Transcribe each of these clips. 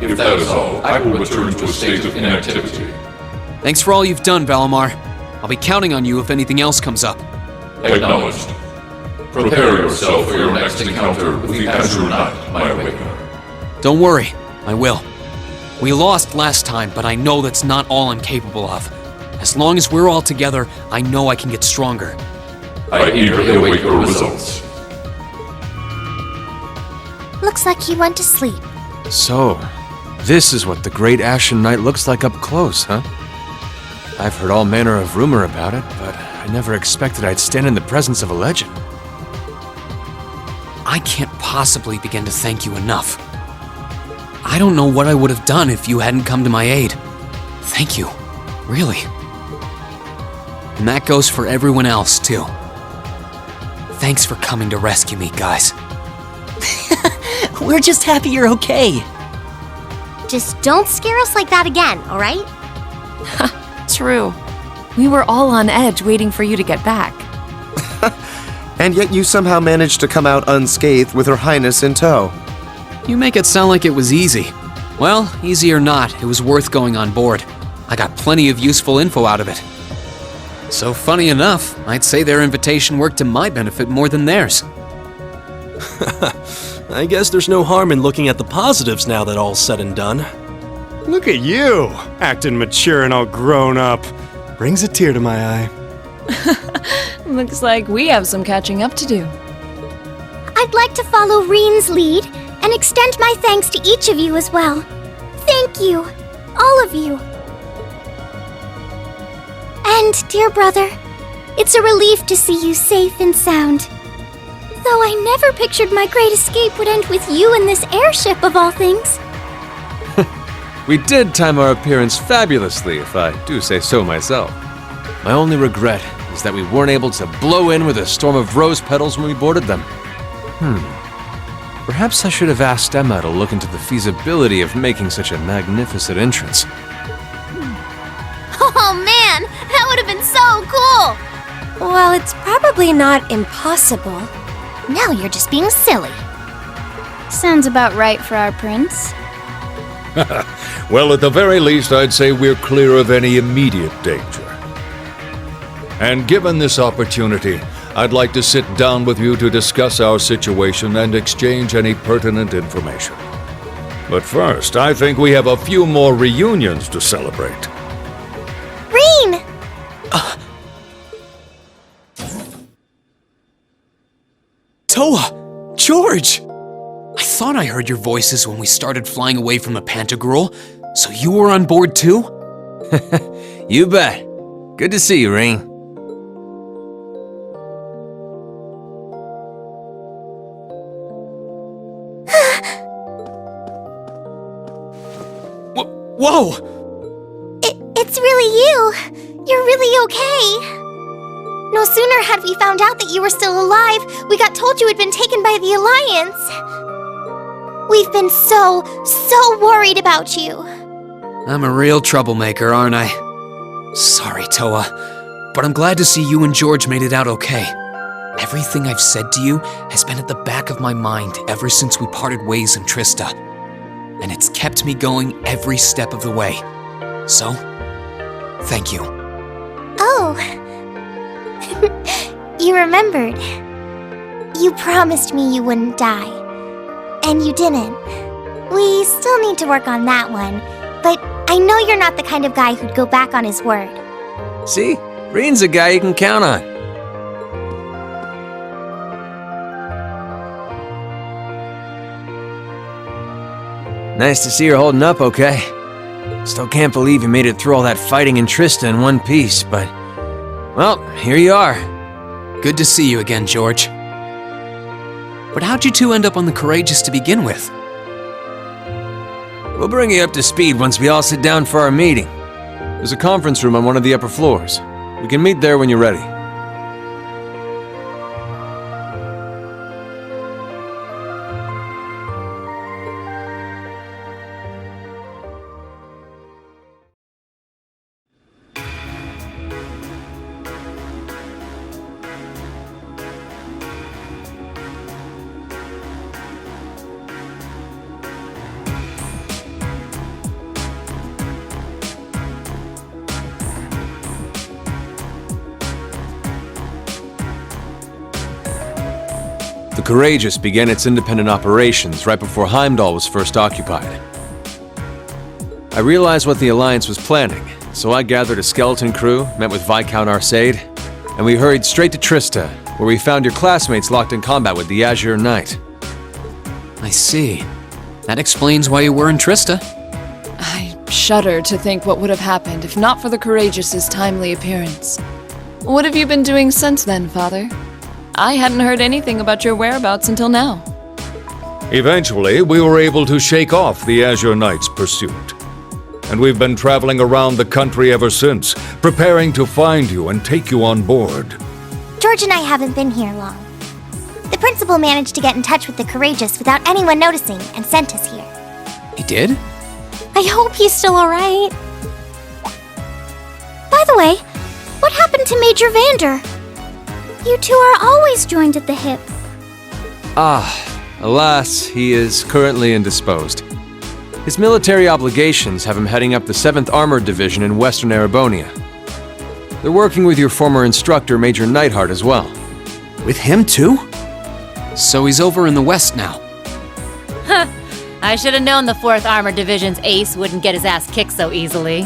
If that is all, I will return to a state of inactivity. Thanks for all you've done, Valimar. I'll be counting on you if anything else comes up. Acknowledged. Prepare yourself for your next encounter with the Azure Knight, my awakener. Don't worry, I will. We lost last time, but I know that's not all I'm capable of. As long as we're all together, I know I can get stronger. I eagerly await your results. Looks like he went to sleep. So, this is what the Great Ashen Knight looks like up close, huh? I've heard all manner of rumor about it, but I never expected I'd stand in the presence of a legend. I can't possibly begin to thank you enough. I don't know what I would have done if you hadn't come to my aid. Thank you, really. And that goes for everyone else, too. Thanks for coming to rescue me, guys. We're just happy you're okay. Just don't scare us like that again, alright? True. We were all on edge waiting for you to get back. And yet you somehow managed to come out unscathed with Her Highness in tow. You make it sound like it was easy. Well, easy or not, it was worth going on board. I got plenty of useful info out of it. So funny enough, I'd say their invitation worked to my benefit more than theirs. I guess there's no harm in looking at the positives now that all's said and done. Look at you, acting mature and all grown up. Brings a tear to my eye. Looks like we have some catching up to do. I'd like to follow Reen's lead and extend my thanks to each of you as well. Thank you, all of you. And, dear brother, it's a relief to see you safe and sound. Though I never pictured my great escape would end with you in this airship of all things. We did time our appearance fabulously, if I do say so myself. My only regret is that we weren't able to blow in with a storm of rose petals when we boarded them. Perhaps I should have asked Emma to look into the feasibility of making such a magnificent entrance. Oh man, that would have been so cool! Well, it's probably not impossible. Now you're just being silly. Sounds about right for our prince. Well, at the very least, I'd say we're clear of any immediate danger. And given this opportunity, I'd like to sit down with you to discuss our situation and exchange any pertinent information. But first, I think we have a few more reunions to celebrate. Reen! Toa! George! I thought I heard your voices when we started flying away from the Pantagruel, so you were on board too? You bet. Good to see you, Reen. Whoa! It's really you. You're really okay. No sooner had we found out that you were still alive, we got told you had been taken by the Alliance. We've been so worried about you. I'm a real troublemaker, aren't I? Sorry, Toa, but I'm glad to see you and George made it out okay. Everything I've said to you has been at the back of my mind ever since we parted ways in Trista. And it's kept me going every step of the way. So, thank you. Oh. You remembered. You promised me you wouldn't die. And you didn't. We still need to work on that one, but I know you're not the kind of guy who'd go back on his word. See? Reen's a guy you can count on. Nice to see you're holding up okay. Still can't believe you made it through all that fighting in Trista in one piece, but... well, here you are. Good to see you again, George. But how'd you two end up on the Courageous to begin with? We'll bring you up to speed once we all sit down for our meeting. There's a conference room on one of the upper floors. We can meet there when you're ready. The Courageous began its independent operations right before Heimdall was first occupied. I realized what the Alliance was planning, so I gathered a skeleton crew, met with Viscount Arcade, and we hurried straight to Trista, where we found your classmates locked in combat with the Azure Knight. I see. That explains why you were in Trista. I shudder to think what would have happened if not for the Courageous's timely appearance. What have you been doing since then, Father? I hadn't heard anything about your whereabouts until now. Eventually, we were able to shake off the Azure Knight's pursuit. And we've been traveling around the country ever since, preparing to find you and take you on board. George and I haven't been here long. The principal managed to get in touch with the Courageous without anyone noticing and sent us here. He did? I hope he's still alright. By the way, what happened to Major Vander? You two are always joined at the hip. Alas, he is currently indisposed. His military obligations have him heading up the 7th Armored Division in Western Erebonia. They're working with your former instructor, Major Neidhart, as well. With him too? So he's over in the west now. Huh. I should have known the 4th Armored Division's ace wouldn't get his ass kicked so easily.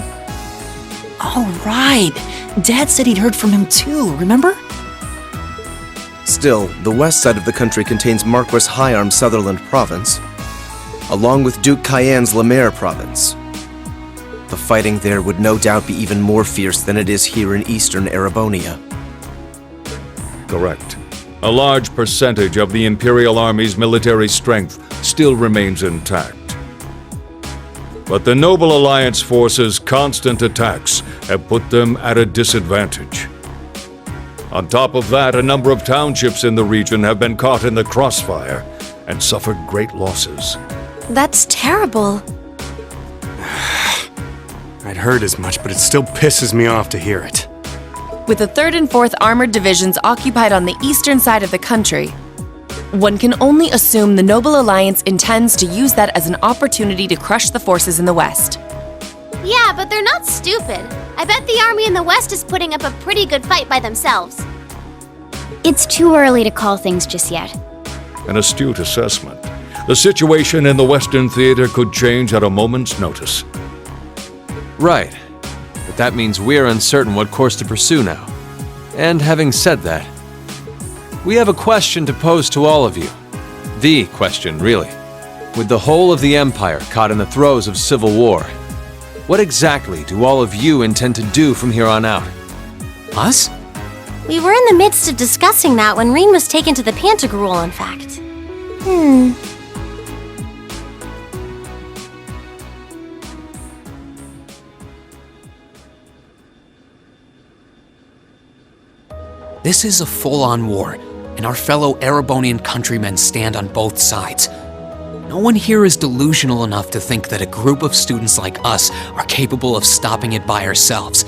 Oh, right. Dad said he'd heard from him too, remember? Still, the west side of the country contains Marquis Hyarm's Sutherland province, along with Duke Cayenne's Lemaire province. The fighting there would no doubt be even more fierce than it is here in eastern Erebonia. Correct. A large percentage of the Imperial Army's military strength still remains intact. But the Noble Alliance forces' constant attacks have put them at a disadvantage. On top of that, a number of townships in the region have been caught in the crossfire and suffered great losses. That's terrible. I'd heard as much, but it still pisses me off to hear it. With the 3rd and 4th Armored Divisions occupied on the eastern side of the country, one can only assume the Noble Alliance intends to use that as an opportunity to crush the forces in the west. Yeah, but they're not stupid. I bet the army in the west is putting up a pretty good fight by themselves. It's too early to call things just yet. An astute assessment. The situation in the Western Theater could change at a moment's notice. Right. But that means we're uncertain what course to pursue now. And having said that, we have a question to pose to all of you. The question, really. With the whole of the Empire caught in the throes of civil war, what exactly do all of you intend to do from here on out? Us? We were in the midst of discussing that when Reen was taken to the Pantagruel, in fact. This is a full-on war, and our fellow Erebonian countrymen stand on both sides. No one here is delusional enough to think that a group of students like us are capable of stopping it by ourselves.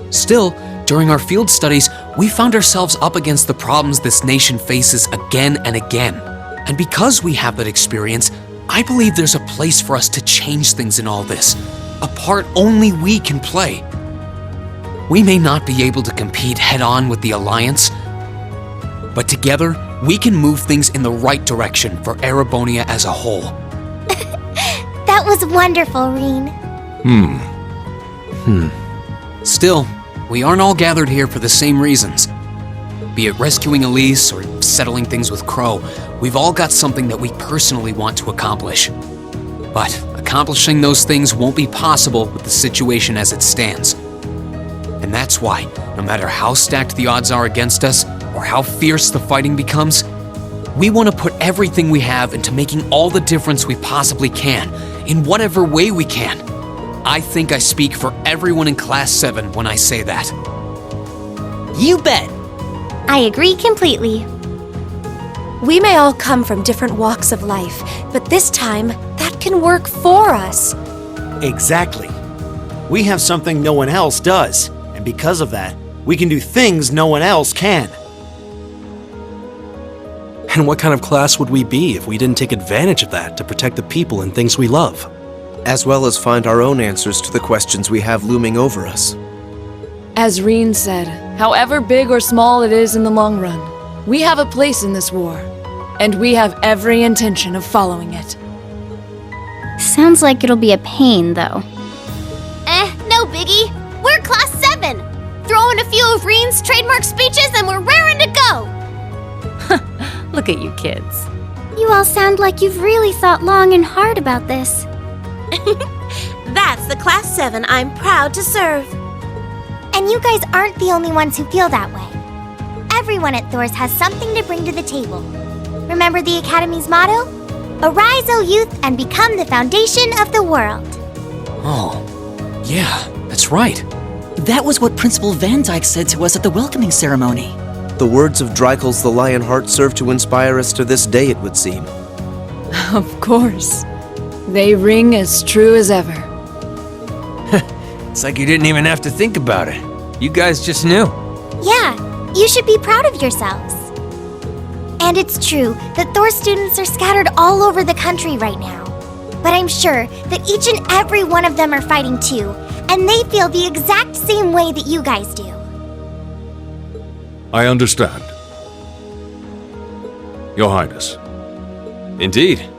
Still, during our field studies, we found ourselves up against the problems this nation faces again and again. And because we have that experience, I believe there's a place for us to change things in all this, a part only we can play. We may not be able to compete head-on with the Alliance, but together, we can move things in the right direction for Erebonia as a whole. That was wonderful, Reen. Still, we aren't all gathered here for the same reasons. Be it rescuing Elise or settling things with Crow, we've all got something that we personally want to accomplish. But accomplishing those things won't be possible with the situation as it stands. And that's why, no matter how stacked the odds are against us, or how fierce the fighting becomes, we want to put everything we have into making all the difference we possibly can, in whatever way we can. I think I speak for everyone in Class 7 when I say that. You bet! I agree completely. We may all come from different walks of life, but this time, that can work for us. Exactly. We have something no one else does, and because of that, we can do things no one else can. And what kind of class would we be if we didn't take advantage of that to protect the people and things we love? As well as find our own answers to the questions we have looming over us. As Reen said, however big or small it is in the long run, we have a place in this war, and we have every intention of following it. Sounds like it'll be a pain, though. No biggie. We're Class 7. Throw in a few of Reen's trademark speeches and we're raring to go. Look at you kids. You all sound like you've really thought long and hard about this. That's the Class 7 I'm proud to serve. And you guys aren't the only ones who feel that way. Everyone at Thor's has something to bring to the table. Remember the Academy's motto? Arise, O youth, and become the foundation of the world. Oh, yeah, that's right. That was what Principal Van Dyke said to us at the welcoming ceremony. The words of Dreikel's the Lionheart serve to inspire us to this day, it would seem. Of course. They ring as true as ever. It's like you didn't even have to think about it. You guys just knew. Yeah, you should be proud of yourselves. And it's true that Thor students are scattered all over the country right now. But I'm sure that each and every one of them are fighting too, and they feel the exact same way that you guys do. I understand. Your Highness. Indeed.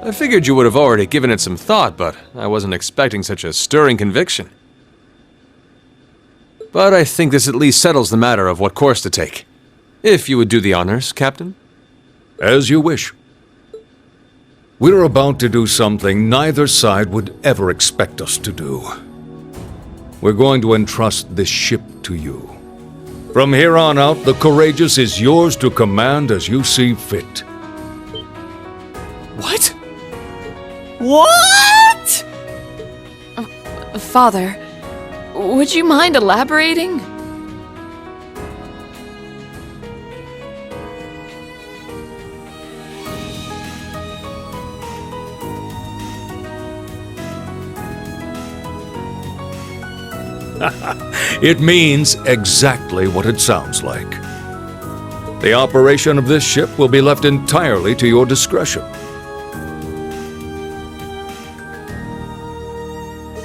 I figured you would have already given it some thought, but I wasn't expecting such a stirring conviction. But I think this at least settles the matter of what course to take. If you would do the honors, Captain. As you wish. We're about to do something neither side would ever expect us to do. We're going to entrust this ship to you. From here on out, the Courageous is yours to command as you see fit. What? What? Father, would you mind elaborating? It means exactly what it sounds like. The operation of this ship will be left entirely to your discretion.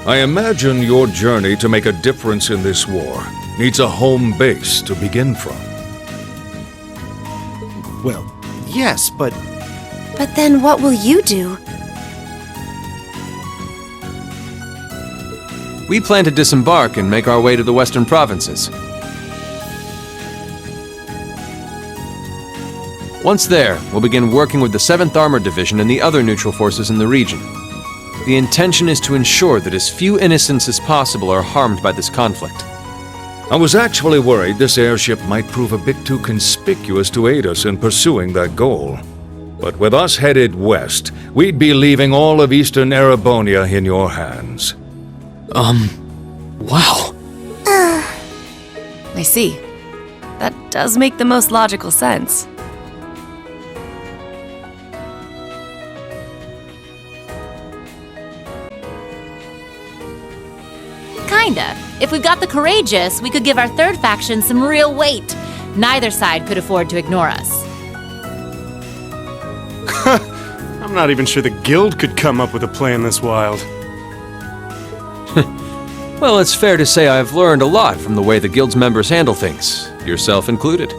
I imagine your journey to make a difference in this war needs a home base to begin from. Well, yes, but But then what will you do? We plan to disembark and make our way to the western provinces. Once there, we'll begin working with the 7th Armored Division and the other neutral forces in the region. The intention is to ensure that as few innocents as possible are harmed by this conflict. I was actually worried this airship might prove a bit too conspicuous to aid us in pursuing that goal. But with us headed west, we'd be leaving all of eastern Erebonia in your hands. Wow. I see. That does make the most logical sense. Kinda. If we've got the Courageous, we could give our third faction some real weight. Neither side could afford to ignore us. I'm not even sure the Guild could come up with a plan this wild. Well, it's fair to say I've learned a lot from the way the Guild's members handle things, yourself included.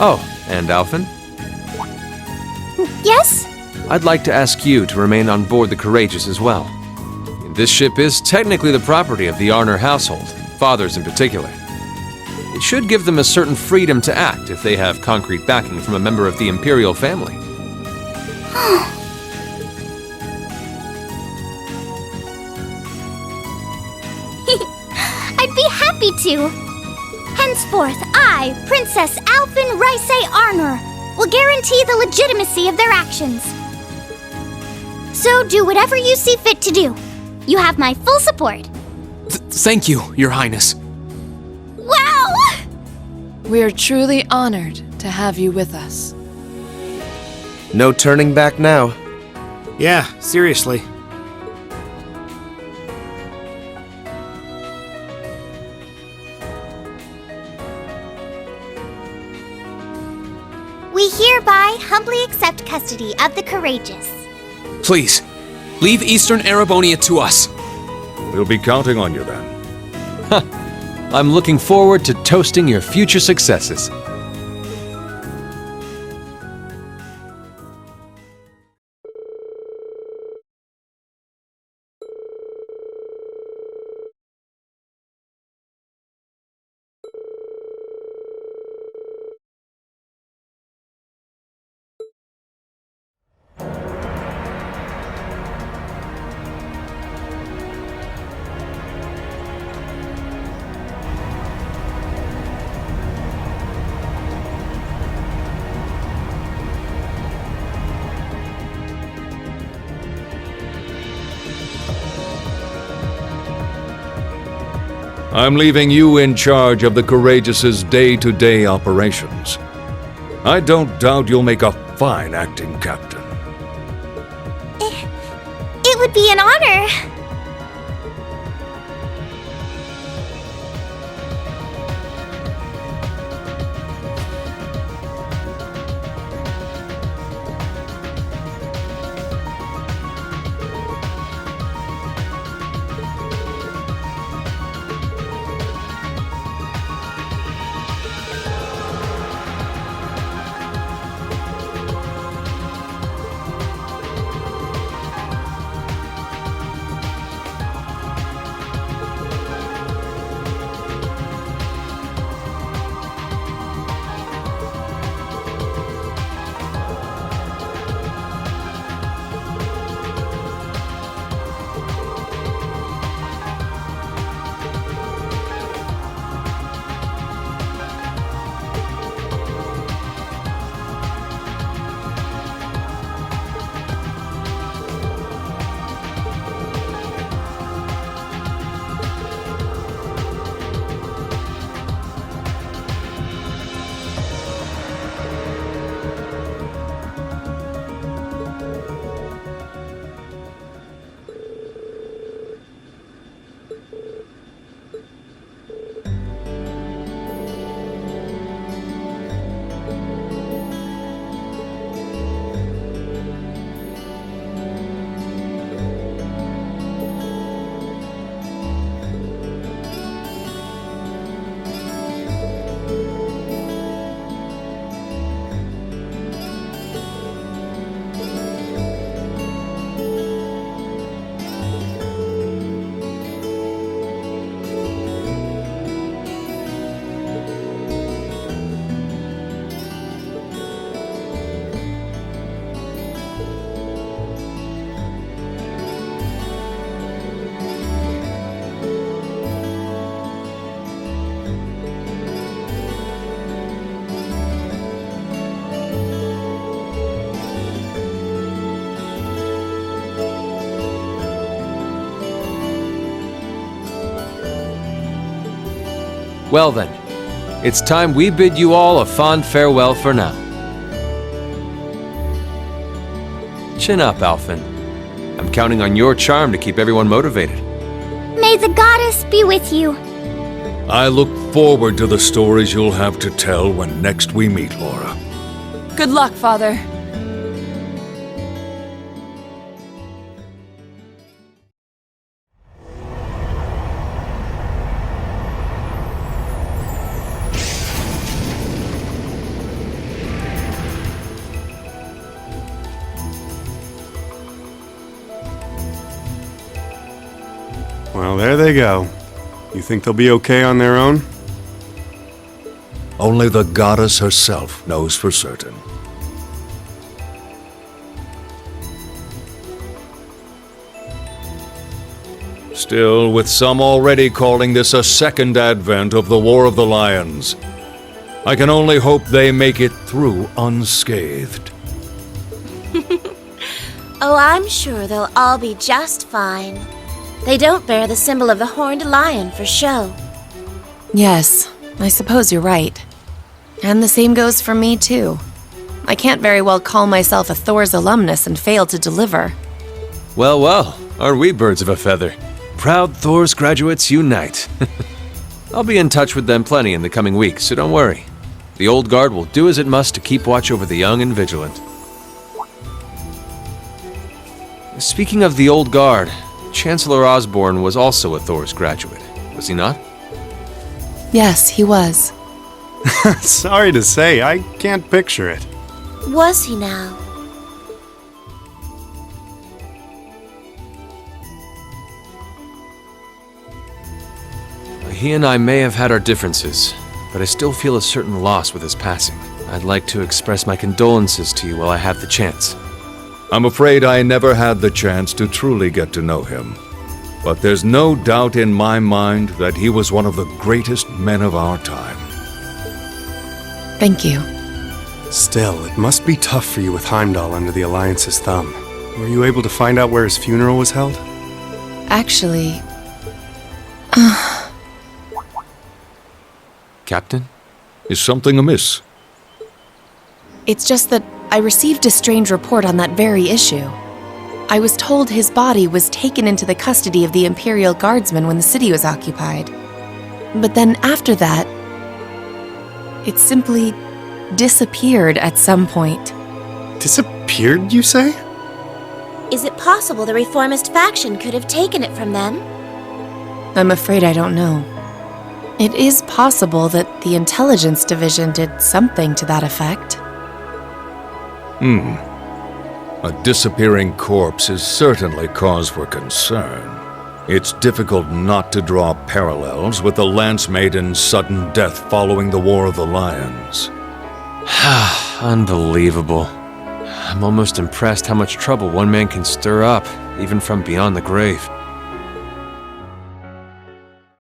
Oh, and Alphen? Yes? I'd like to ask you to remain on board the Courageous as well. This ship is technically the property of the Arner household, fathers in particular. It should give them a certain freedom to act if they have concrete backing from a member of the Imperial family. I'd be happy to. Henceforth, I, Princess Alphen Raisay Arner, will guarantee the legitimacy of their actions. So do whatever you see fit to do. You have my full support. Thank you, Your Highness. Wow! We're truly honored to have you with us. No turning back now. yeah, seriously. We hereby humbly accept custody of the Courageous. Please, leave Eastern Erebonia to us. We'll be counting on you then. I'm looking forward to toasting your future successes. I'm leaving you in charge of the Courageous's day-to-day operations. I don't doubt you'll make a fine acting captain. It would be an honor. Well then, it's time we bid you all a fond farewell for now. Chin up, Alphen. I'm counting on your charm to keep everyone motivated. May the goddess be with you. I look forward to the stories you'll have to tell when next we meet, Laura. Good luck, Father. Well, there they go. You think they'll be okay on their own? Only the goddess herself knows for certain. Still, with some already calling this a second advent of the War of the Lions, I can only hope they make it through unscathed. Oh, I'm sure they'll all be just fine. They don't bear the symbol of the horned lion for show. Yes, I suppose you're right. And the same goes for me, too. I can't very well call myself a Thor's alumnus and fail to deliver. Well, well, aren't we birds of a feather? Proud Thor's graduates unite. I'll be in touch with them plenty in the coming weeks, so don't worry. The old guard will do as it must to keep watch over the young and vigilant. Speaking of the old guard, Chancellor Osborne was also a Thor's graduate, was he not? Yes, he was. Sorry to say, I can't picture it. Was he now? He and I may have had our differences, but I still feel a certain loss with his passing. I'd like to express my condolences to you while I have the chance. I'm afraid I never had the chance to truly get to know him. But there's no doubt in my mind that he was one of the greatest men of our time. Thank you. Still, it must be tough for you with Heimdall under the Alliance's thumb. Were you able to find out where his funeral was held? Actually... Captain? Is something amiss? It's just that I received a strange report on that very issue. I was told his body was taken into the custody of the Imperial Guardsmen when the city was occupied. But then after that, it simply disappeared at some point. Disappeared, you say? Is it possible the reformist faction could have taken it from them? I'm afraid I don't know. It is possible that the Intelligence Division did something to that effect. A disappearing corpse is certainly cause for concern. It's difficult not to draw parallels with the Lance Maiden's sudden death following the War of the Lions. Unbelievable. I'm almost impressed how much trouble one man can stir up, even from beyond the grave.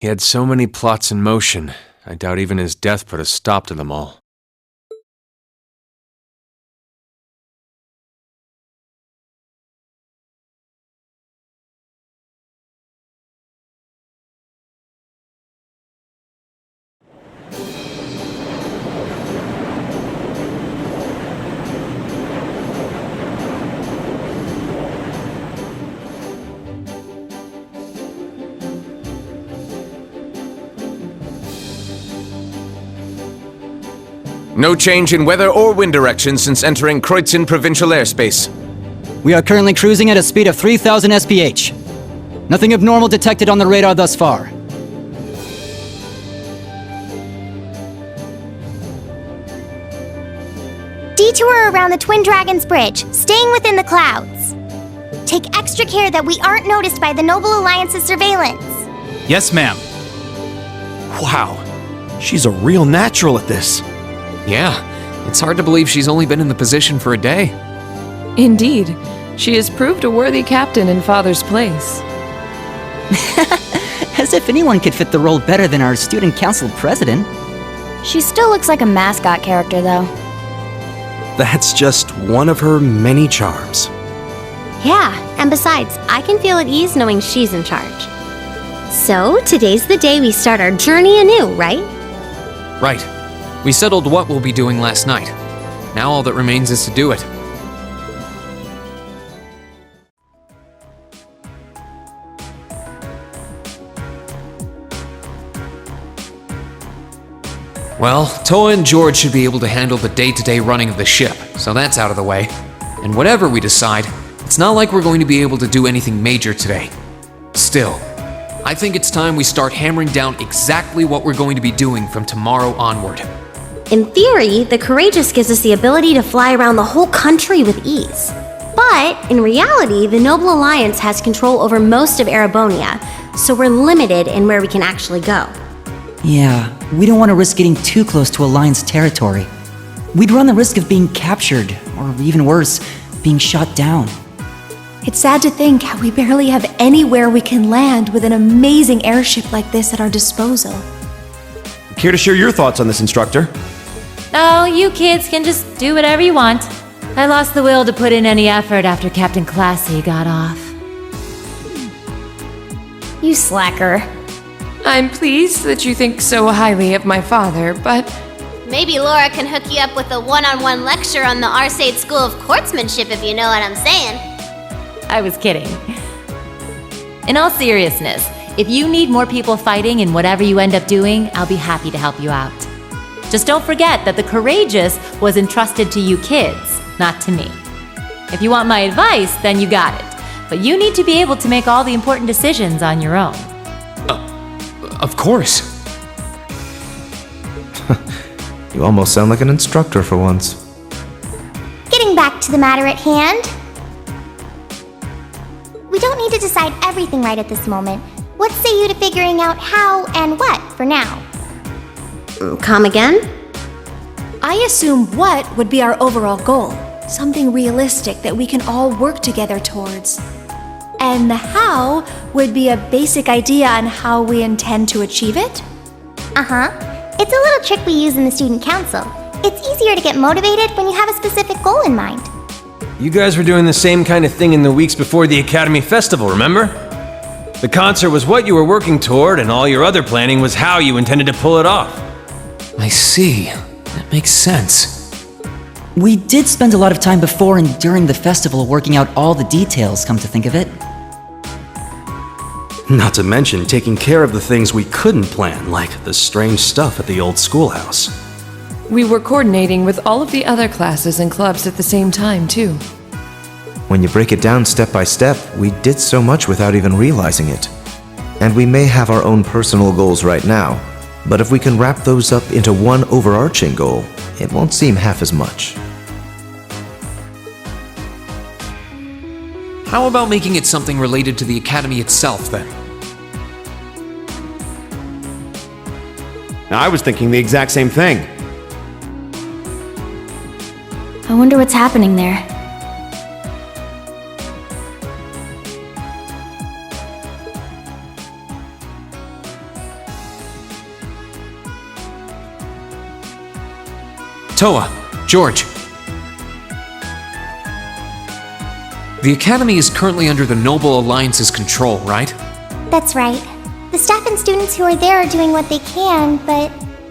He had so many plots in motion, I doubt even his death put a stop to them all. No change in weather or wind direction since entering Kreuzin provincial airspace. We are currently cruising at a speed of 3,000 SPH. Nothing abnormal detected on the radar thus far. Detour around the Twin Dragons Bridge, staying within the clouds. Take extra care that we aren't noticed by the Noble Alliance's surveillance. Yes, ma'am. Wow, she's a real natural at this. Yeah, it's hard to believe she's only been in the position for a day. Indeed, she has proved a worthy captain in Father's place. As if anyone could fit the role better than our student council president. She still looks like a mascot character, though. That's just one of her many charms. Yeah, and besides, I can feel at ease knowing she's in charge. So, today's the day we start our journey anew, right? Right. We settled what we'll be doing last night. Now all that remains is to do it. Well, Toa and George should be able to handle the day-to-day running of the ship, so that's out of the way. And whatever we decide, it's not like we're going to be able to do anything major today. Still, I think it's time we start hammering down exactly what we're going to be doing from tomorrow onward. In theory, the Courageous gives us the ability to fly around the whole country with ease. But, in reality, the Noble Alliance has control over most of Erebonia, so we're limited in where we can actually go. Yeah, we don't want to risk getting too close to Alliance territory. We'd run the risk of being captured, or even worse, being shot down. It's sad to think how we barely have anywhere we can land with an amazing airship like this at our disposal. Care to share your thoughts on this, instructor? Oh, you kids can just do whatever you want. I lost the will to put in any effort after Captain Classy got off. You slacker. I'm pleased that you think so highly of my father, but... Maybe Laura can hook you up with a one-on-one lecture on the Arcade School of Courtsmanship, if you know what I'm saying. I was kidding. In all seriousness, if you need more people fighting in whatever you end up doing, I'll be happy to help you out. Just don't forget that the Courageous was entrusted to you kids, not to me. If you want my advice, then you got it. But you need to be able to make all the important decisions on your own. Of course. You almost sound like an instructor for once. Getting back to the matter at hand. We don't need to decide everything right at this moment. What say you to figuring out how and what for now? Come again? I assume what would be our overall goal. Something realistic that we can all work together towards. And the how would be a basic idea on how we intend to achieve it? Uh-huh. It's a little trick we use in the student council. It's easier to get motivated when you have a specific goal in mind. You guys were doing the same kind of thing in the weeks before the Academy Festival, remember? The concert was what you were working toward, and all your other planning was how you intended to pull it off. I see. That makes sense. We did spend a lot of time before and during the festival working out all the details, come to think of it. Not to mention taking care of the things we couldn't plan, like the strange stuff at the old schoolhouse. We were coordinating with all of the other classes and clubs at the same time, too. When you break it down step by step, we did so much without even realizing it. And we may have our own personal goals right now, but if we can wrap those up into one overarching goal, it won't seem half as much. How about making it something related to the Academy itself, then? Now, I was thinking the exact same thing. I wonder what's happening there. Toa, George. The Academy is currently under the Noble Alliance's control, right? That's right. The staff and students who are there are doing what they can, but...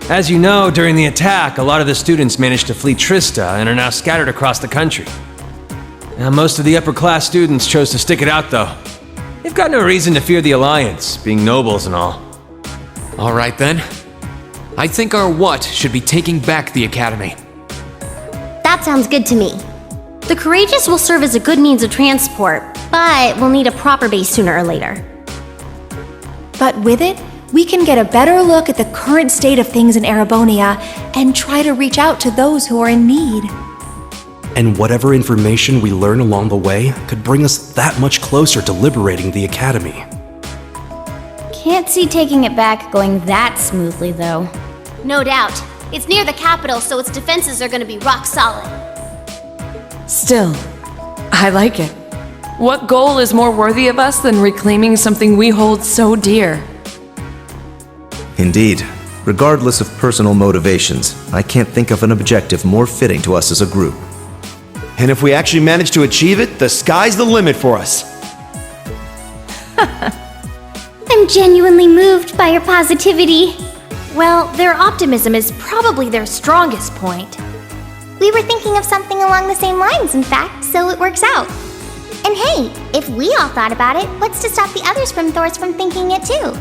As you know, during the attack, a lot of the students managed to flee Trista and are now scattered across the country. Now, most of the upper-class students chose to stick it out, though. They've got no reason to fear the Alliance, being nobles and all. All right, then. I think our what should be taking back the Academy. That sounds good to me. The Courageous will serve as a good means of transport, but we'll need a proper base sooner or later. But with it, we can get a better look at the current state of things in Erebonia and try to reach out to those who are in need. And whatever information we learn along the way could bring us that much closer to liberating the Academy. Can't see taking it back going that smoothly, though. No doubt. It's near the capital, so its defenses are going to be rock solid. Still, I like it. What goal is more worthy of us than reclaiming something we hold so dear? Indeed. Regardless of personal motivations, I can't think of an objective more fitting to us as a group. And if we actually manage to achieve it, the sky's the limit for us. I'm genuinely moved by your positivity. Well, their optimism is probably their strongest point. We were thinking of something along the same lines, in fact, so it works out. And hey, if we all thought about it, what's to stop the others from Thors from thinking it too?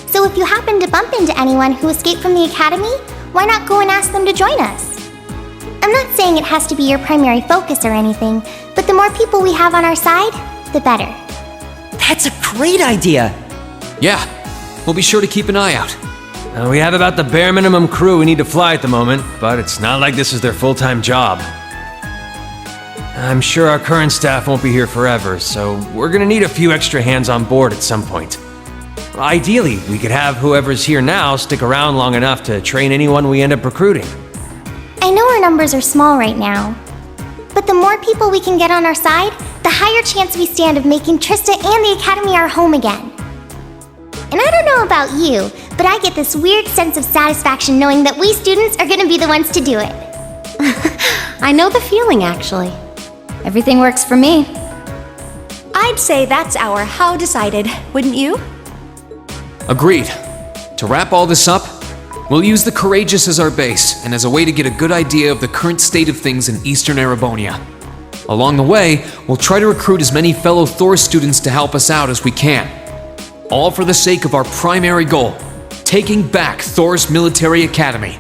So if you happen to bump into anyone who escaped from the Academy, why not go and ask them to join us? I'm not saying it has to be your primary focus or anything, but the more people we have on our side, the better. That's a great idea! Yeah, we'll be sure to keep an eye out. We have about the bare minimum crew we need to fly at the moment, but it's not like this is their full-time job. I'm sure our current staff won't be here forever, so we're gonna need a few extra hands on board at some point. Ideally, we could have whoever's here now stick around long enough to train anyone we end up recruiting. I know our numbers are small right now, but the more people we can get on our side, the higher chance we stand of making Trista and the Academy our home again. And I don't know about you, but I get this weird sense of satisfaction knowing that we students are going to be the ones to do it. I know the feeling, actually. Everything works for me. I'd say that's our how decided, wouldn't you? Agreed. To wrap all this up, we'll use the Courageous as our base and as a way to get a good idea of the current state of things in Eastern Erebonia. Along the way, we'll try to recruit as many fellow Thor students to help us out as we can. All for the sake of our primary goal, taking back Thor's military academy.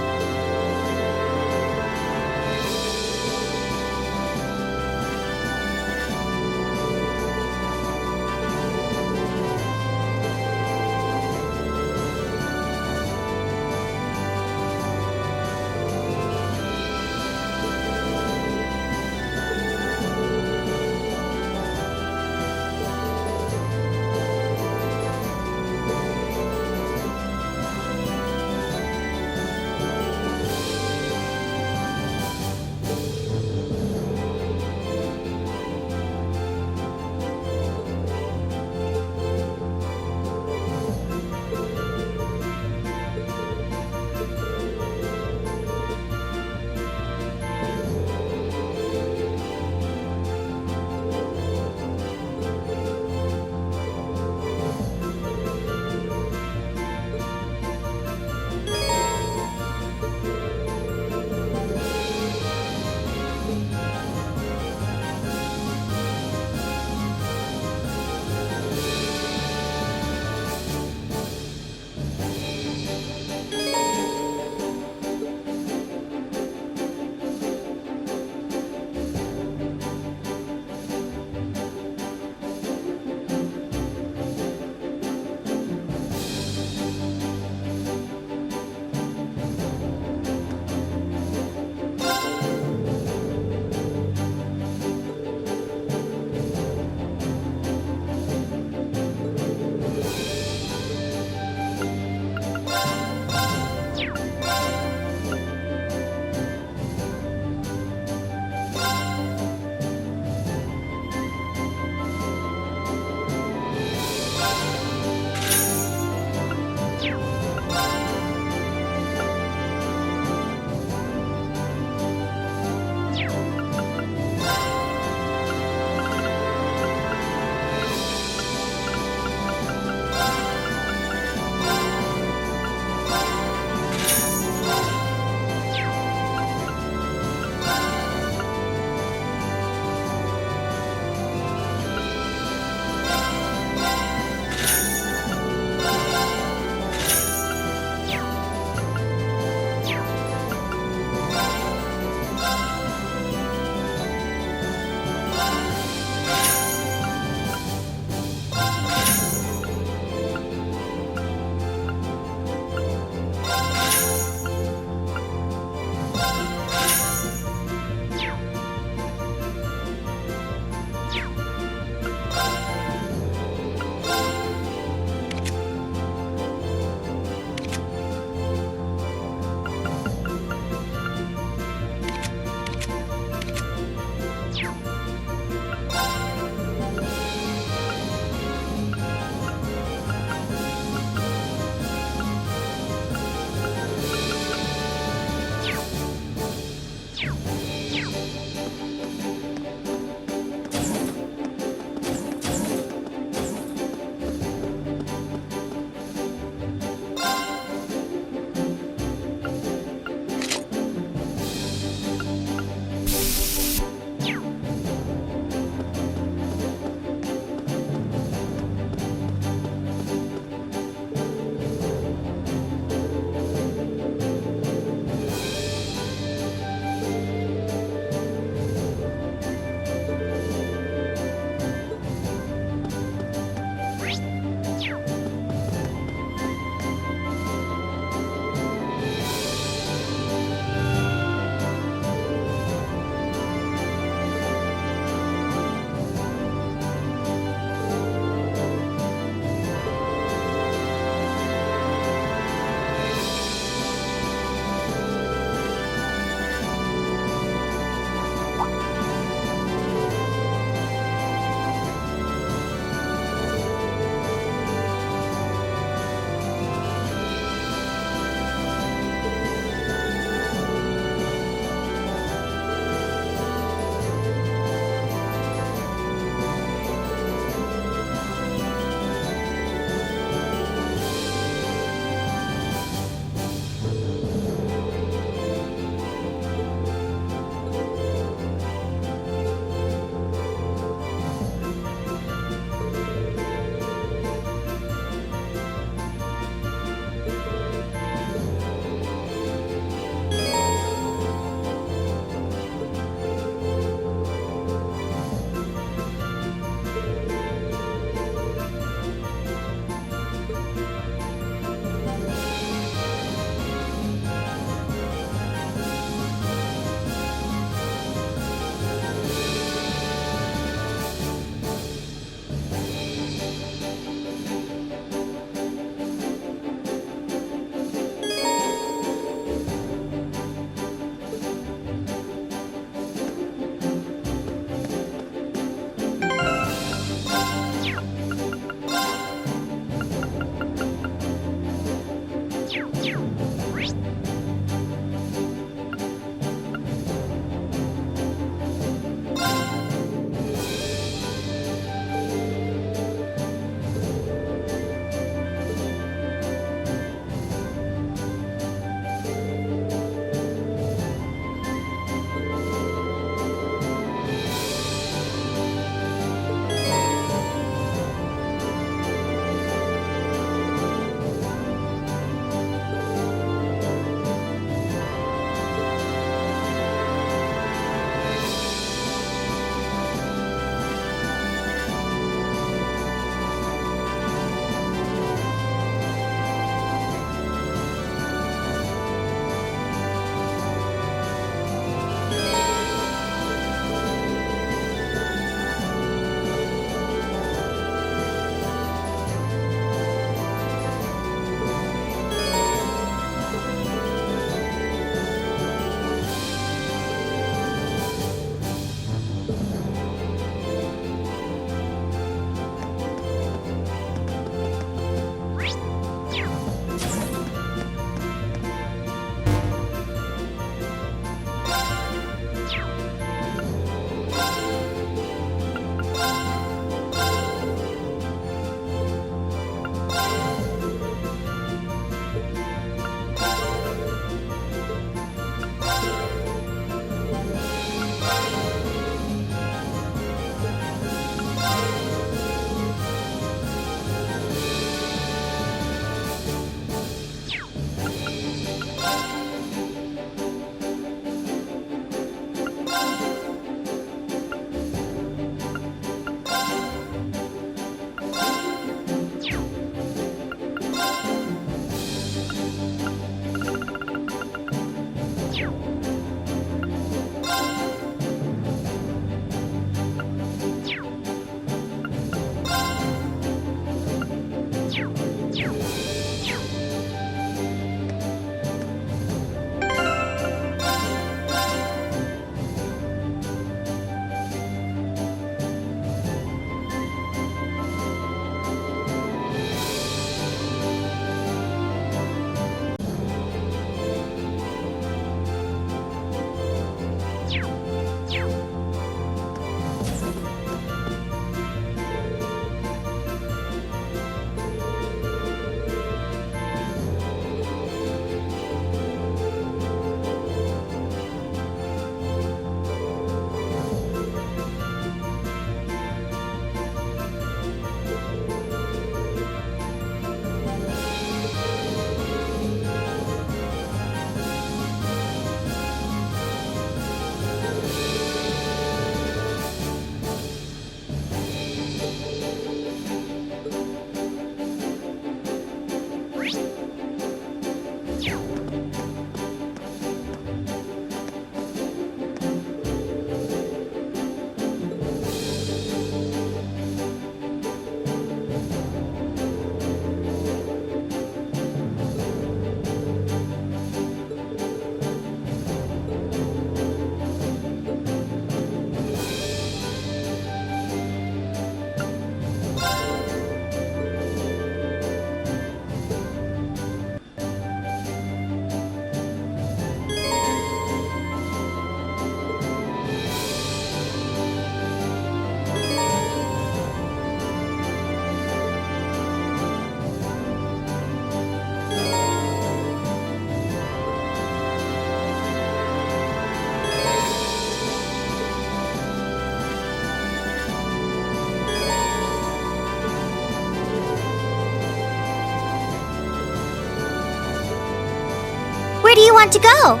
you want to go?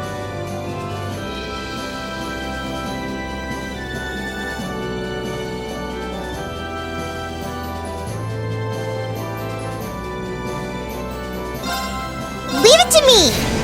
Leave it to me!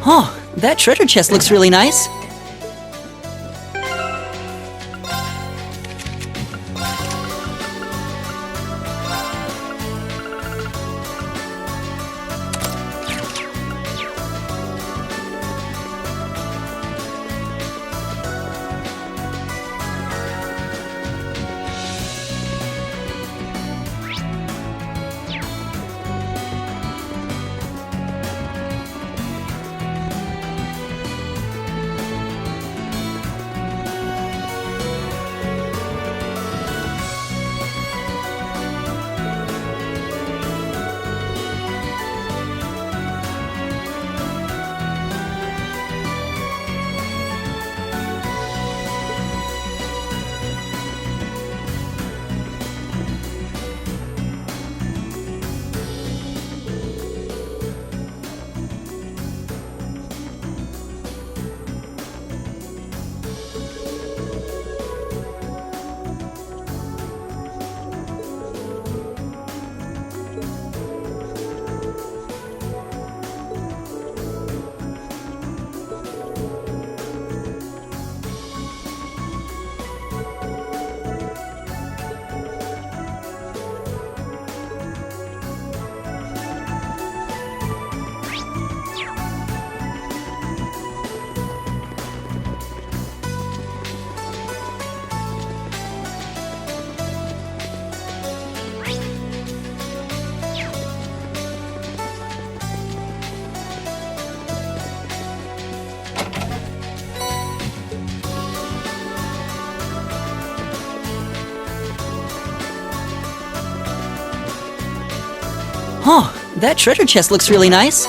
Oh, that treasure chest looks really nice. Oh, that treasure chest looks really nice.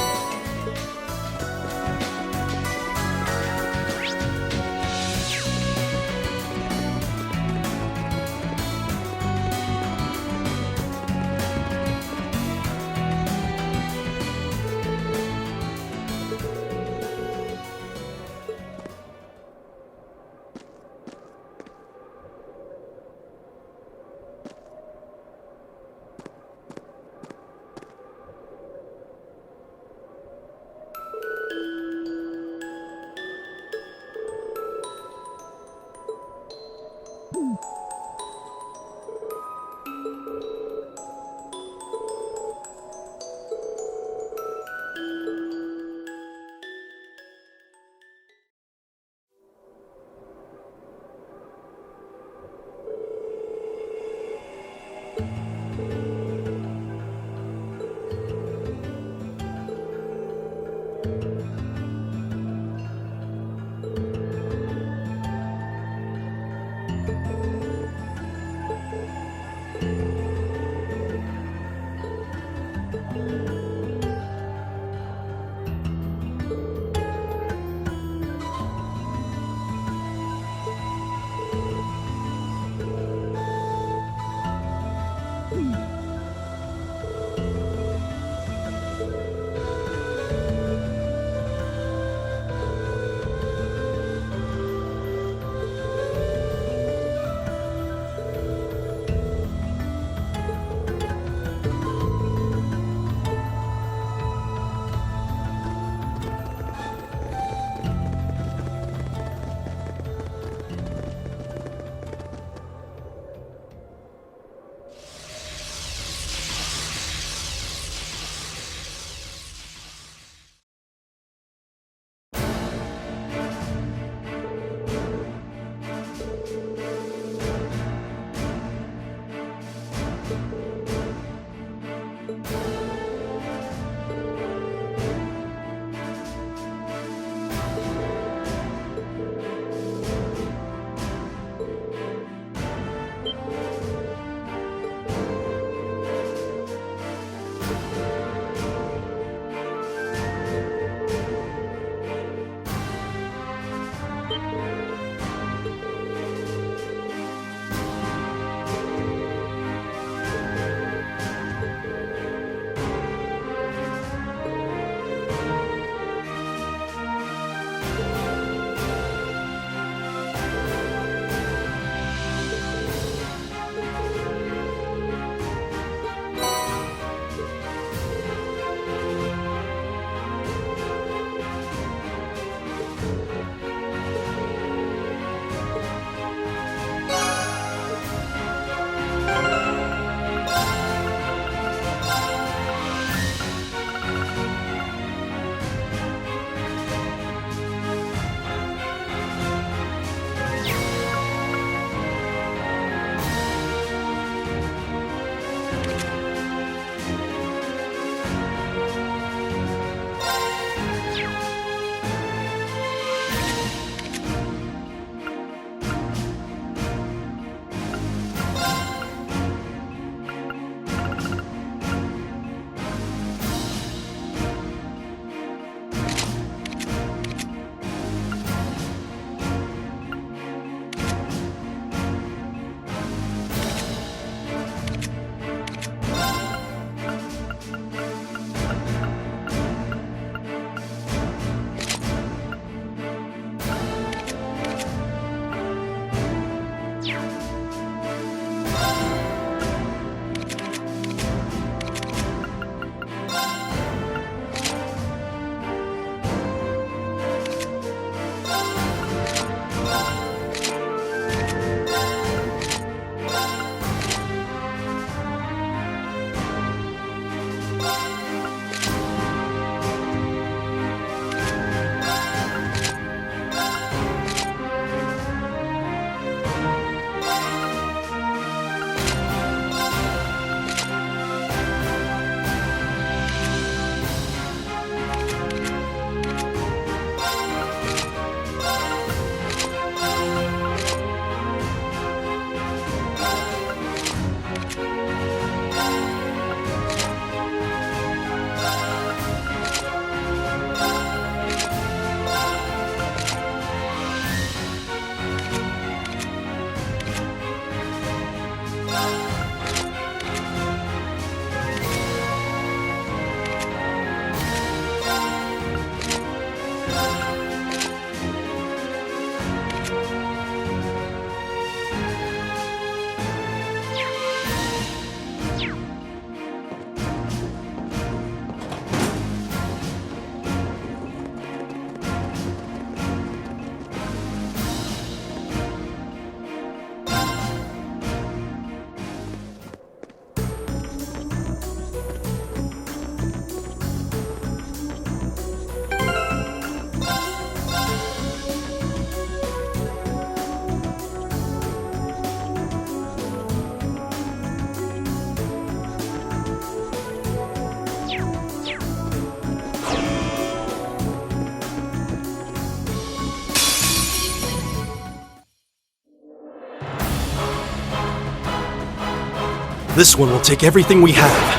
This one will take everything we have.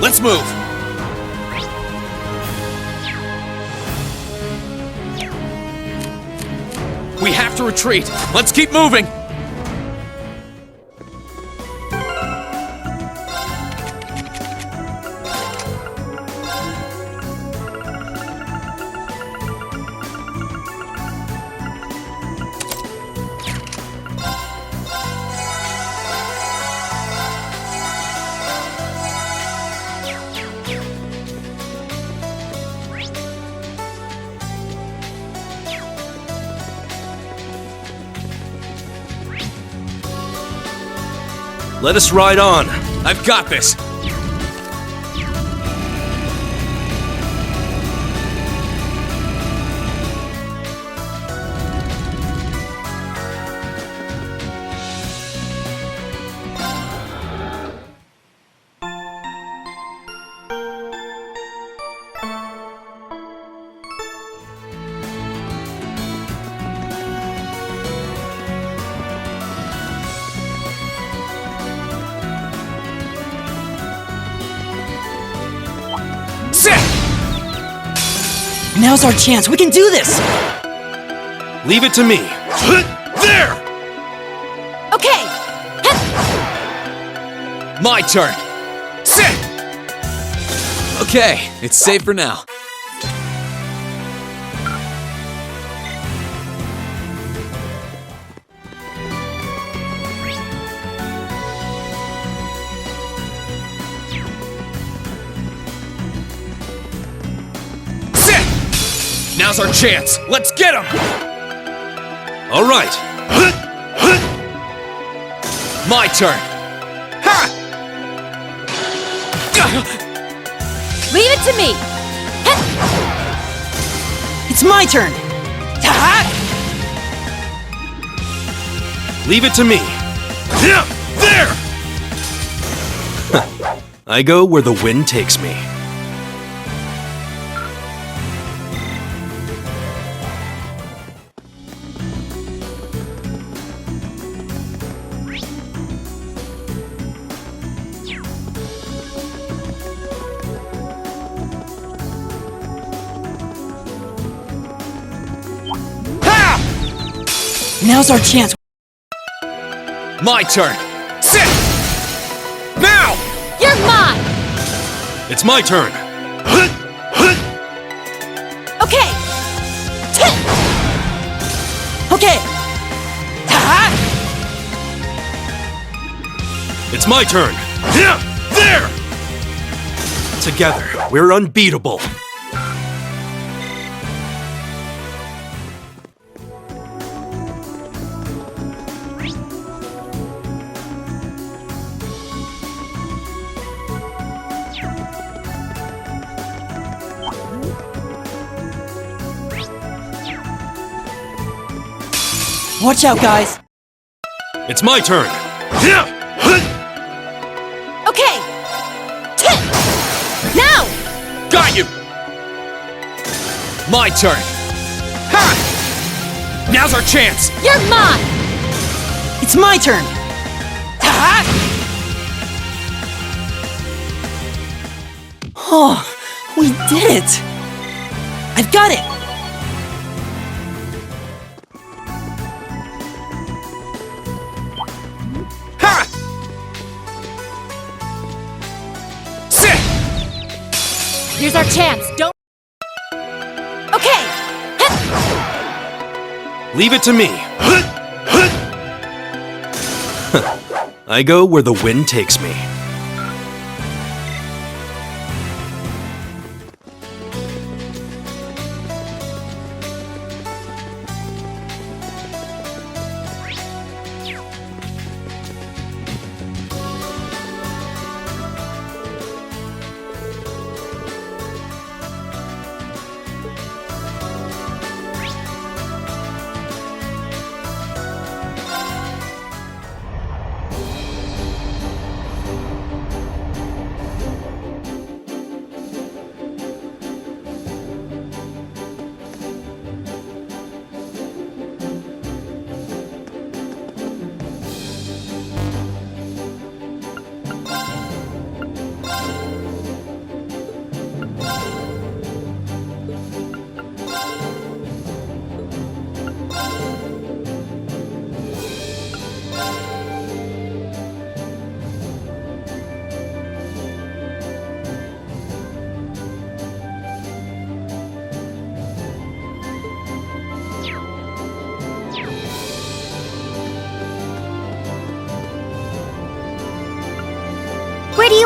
Let's move! We have to retreat! Let's keep moving! Let us ride on. I've got this! Now's our chance. We can do this! Leave it to me. There! Okay! My turn! Sit! Okay, it's safe for now. Now's our chance! Let's get him! All right. My turn! Ha! Leave it to me! It's my turn! Leave it to me. There! I go where the wind takes me. Now's our chance. My turn! Sit! Now! You're mine! It's my turn. Okay! Okay! It's my turn. There! Together, we're unbeatable. Watch out, guys! It's my turn. Okay! Now! Got you! My turn! Ha! Now's our chance! You're mine! It's my turn! Oh, we did it! I've got it! Ha! Sit! Here's our chance. Don't. Okay! Leave it to me. I go where the wind takes me.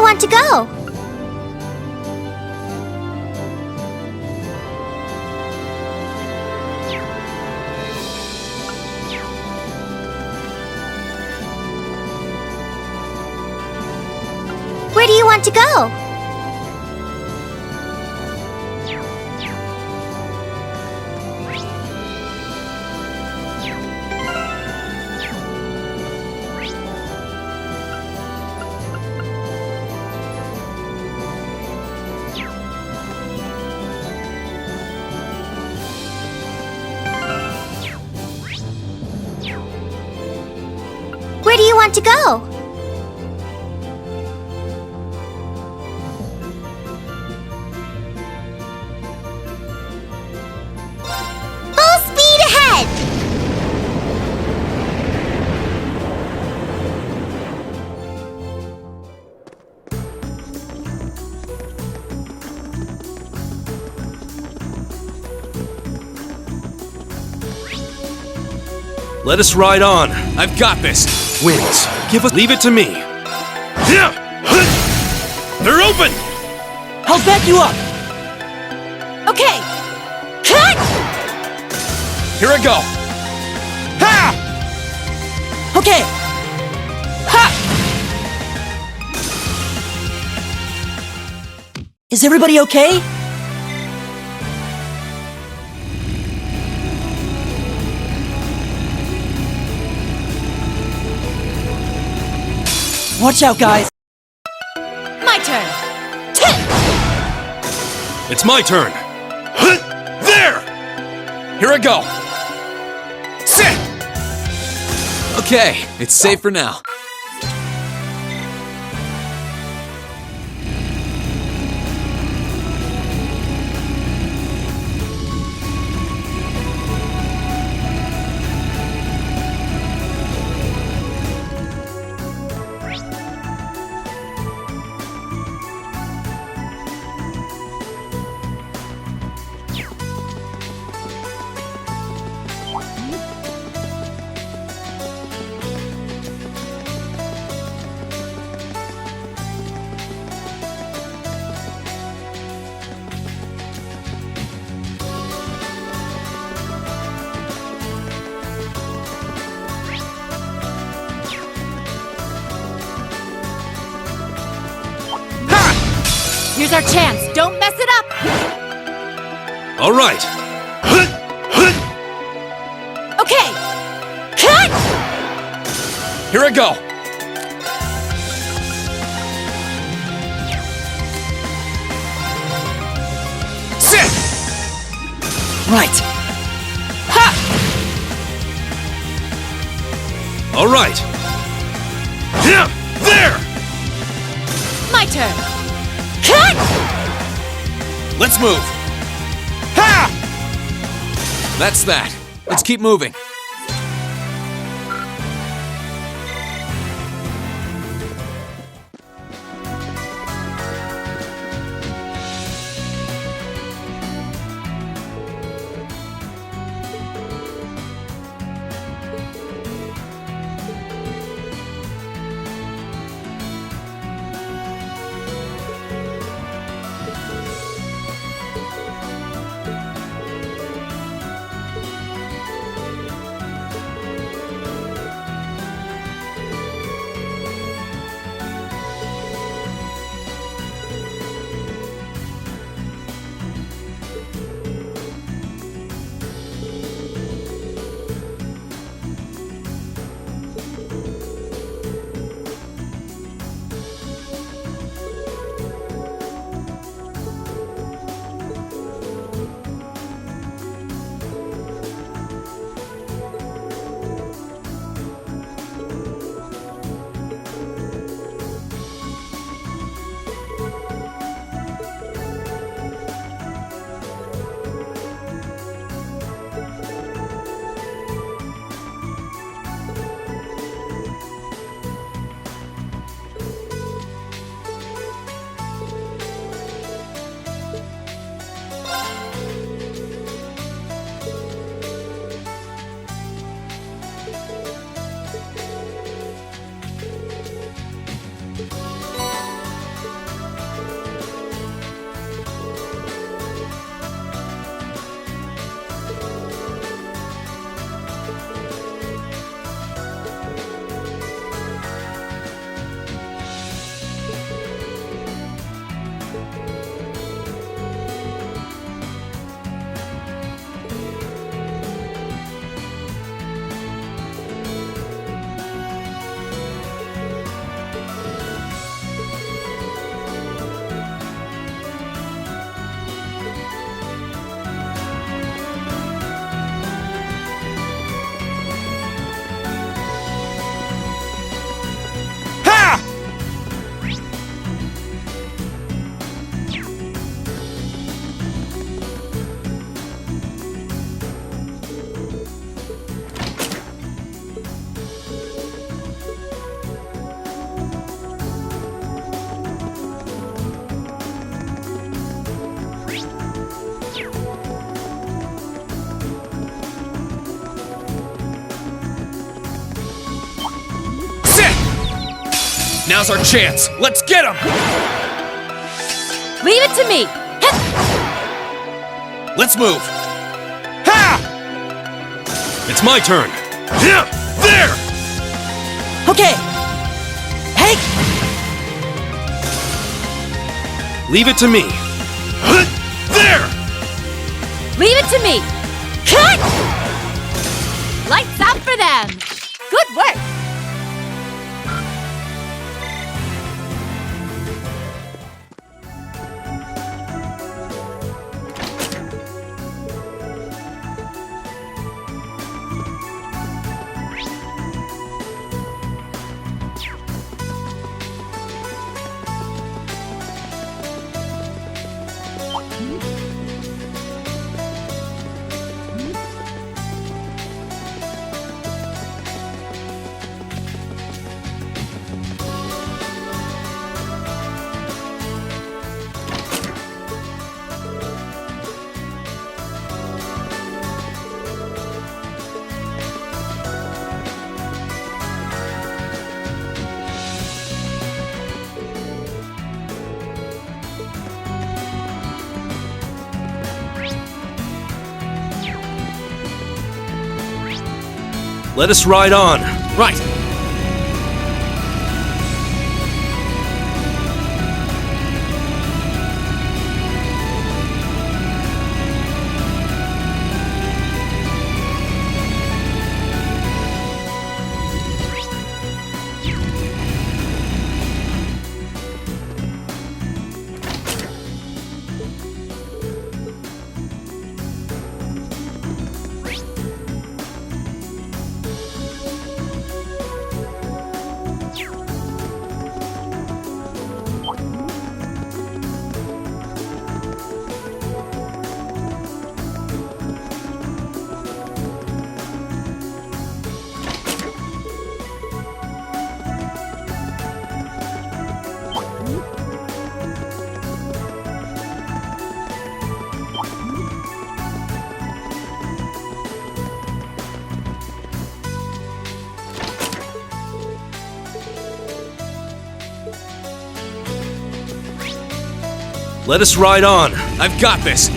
want to go? Where do you want to go? Where do you want to go? Full speed ahead! Let us ride on. I've got this. Winds, leave it to me. They're open! I'll back you up! Okay! Cut! Here I go. Ha! Okay! Ha! Is everybody okay? Watch out, guys! My turn! It's my turn. There! Here I go. Sit! Okay, it's safe for now. Here's our chance. Don't mess it up! All right. Okay! Cut! Here I go. Sit! Right. Ha! All right. Yeah, there! My turn. Cut! Let's move. Ha! That's that. Let's keep moving. Now's our chance. Let's get him! Leave it to me! Let's move. Ha! It's my turn. Yeah, there! Okay! Hey! Leave it to me. There! Leave it to me! Cut! Lights out for them! Good work! Let us ride on. Right. Let us ride on. I've got this.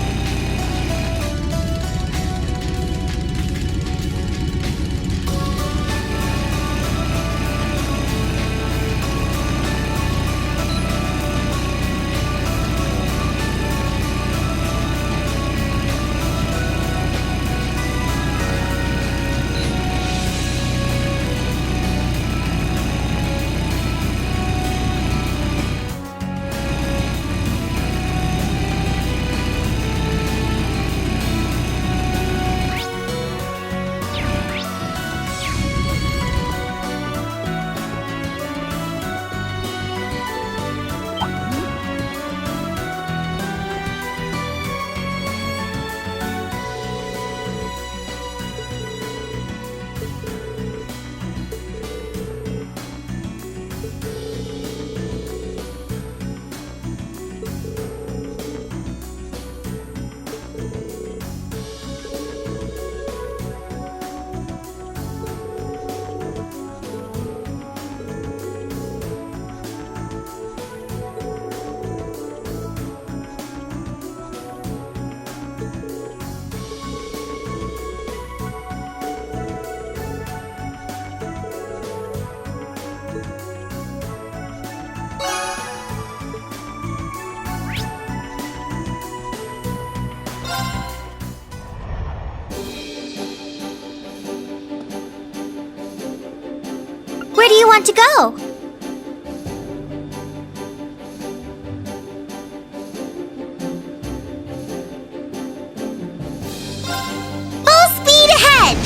Where do you want to go? Full speed ahead!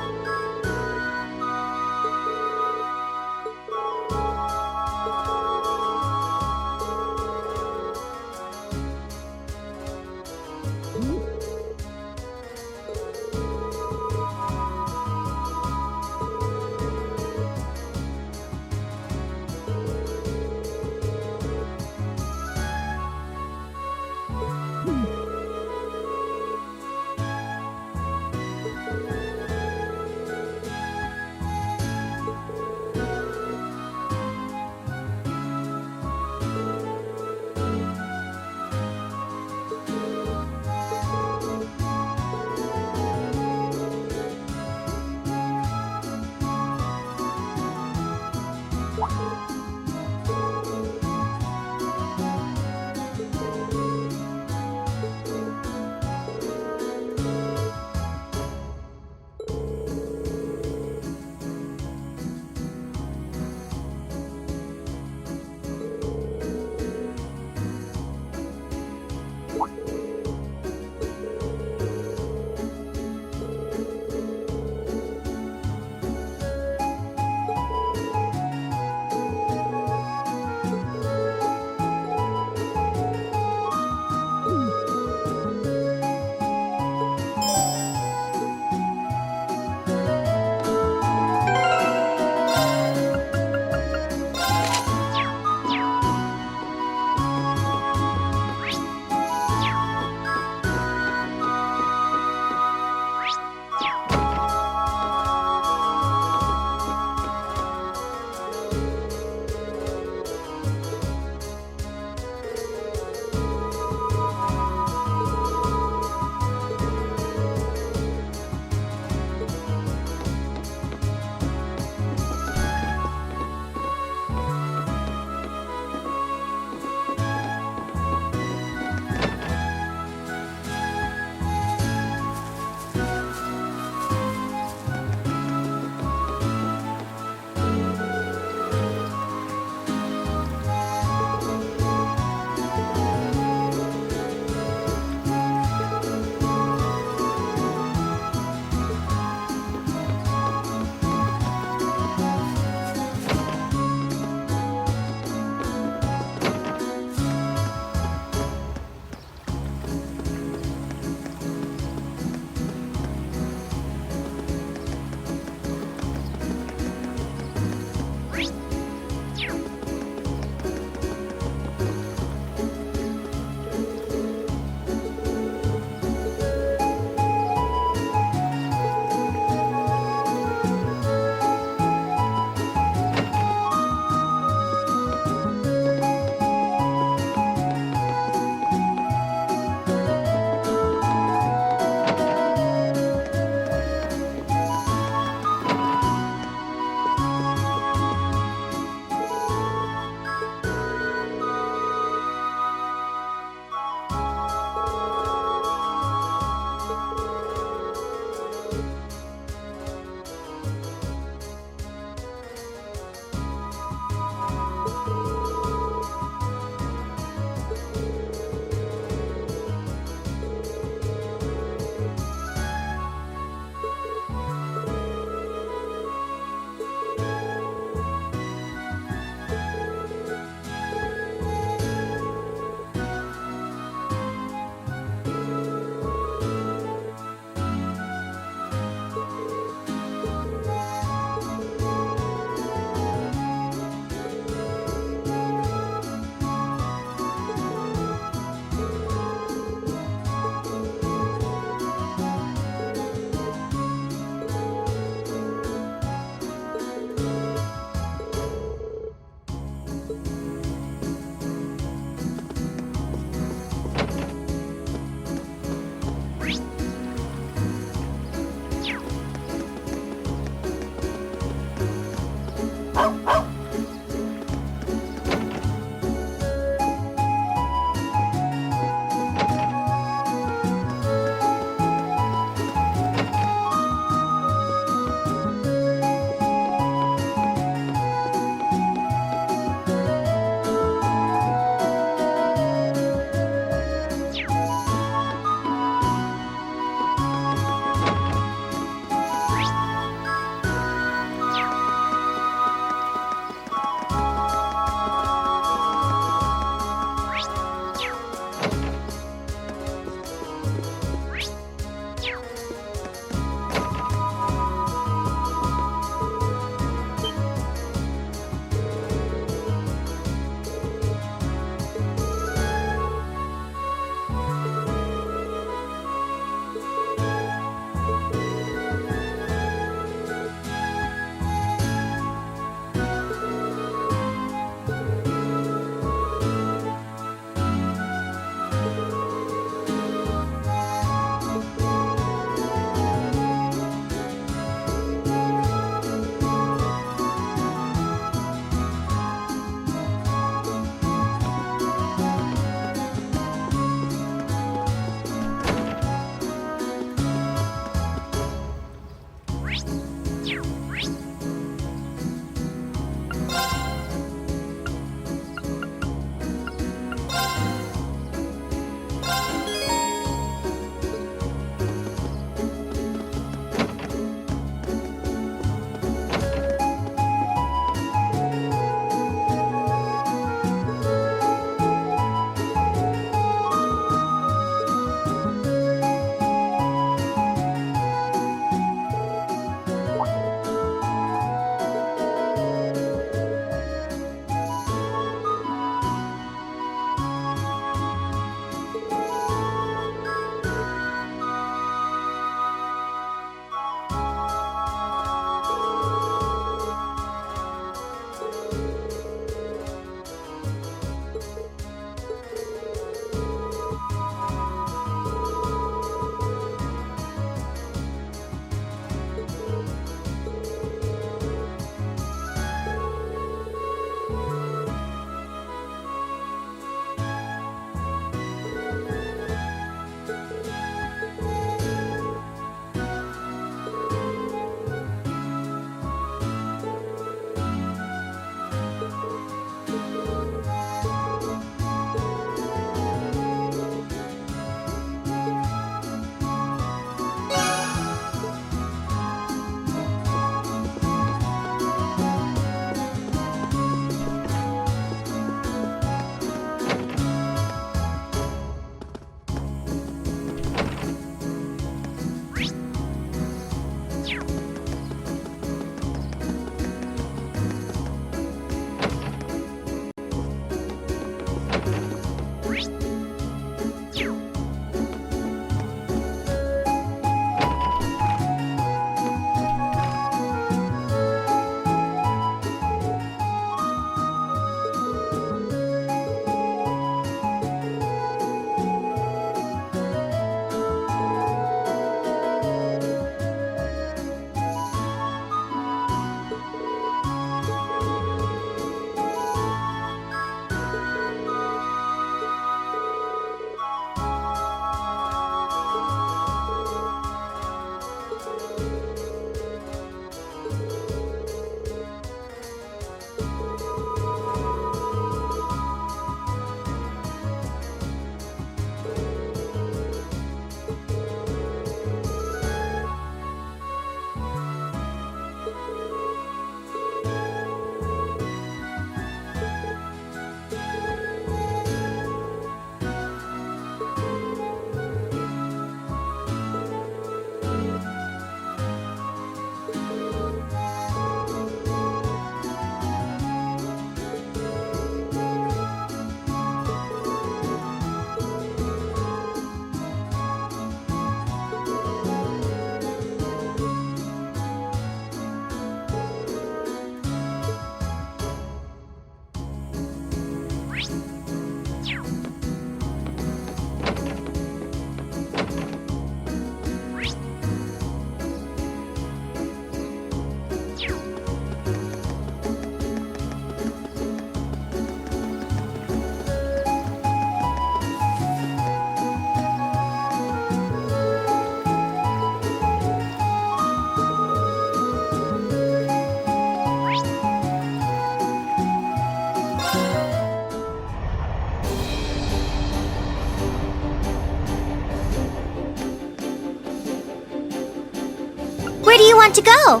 you want to go?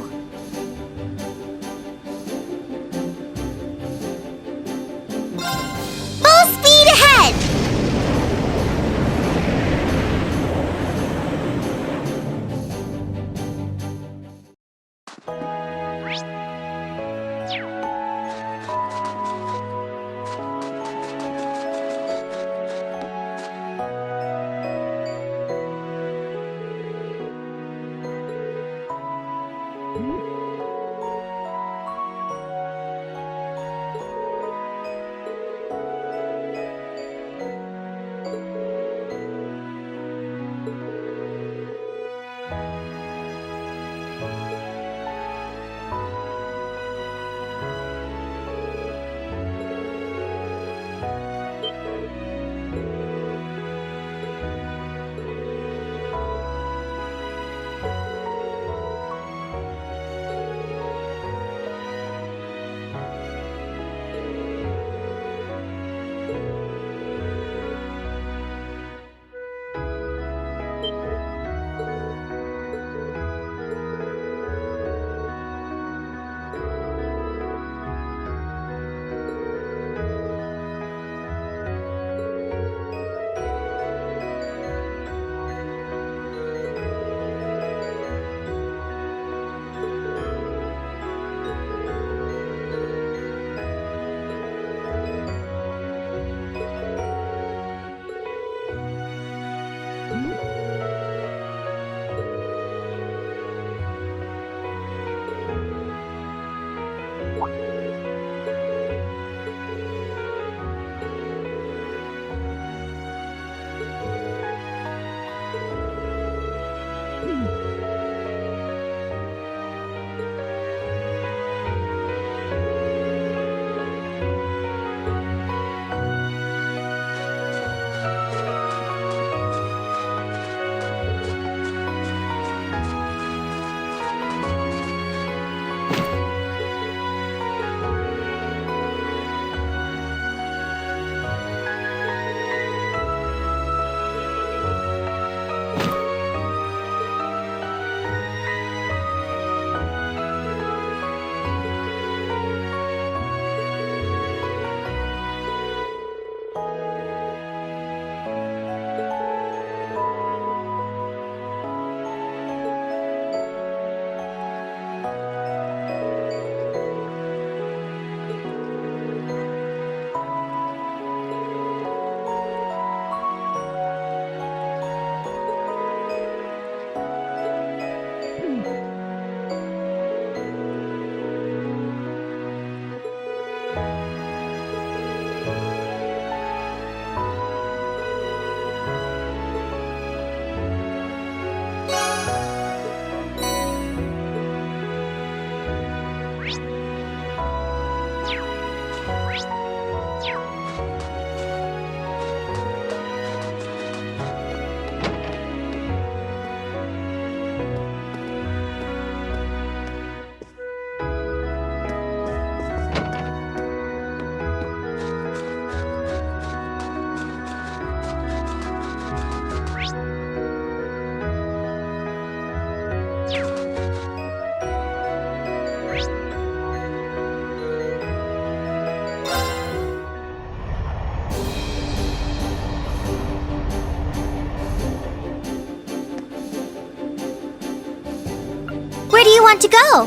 Full speed ahead! Where do you want to go?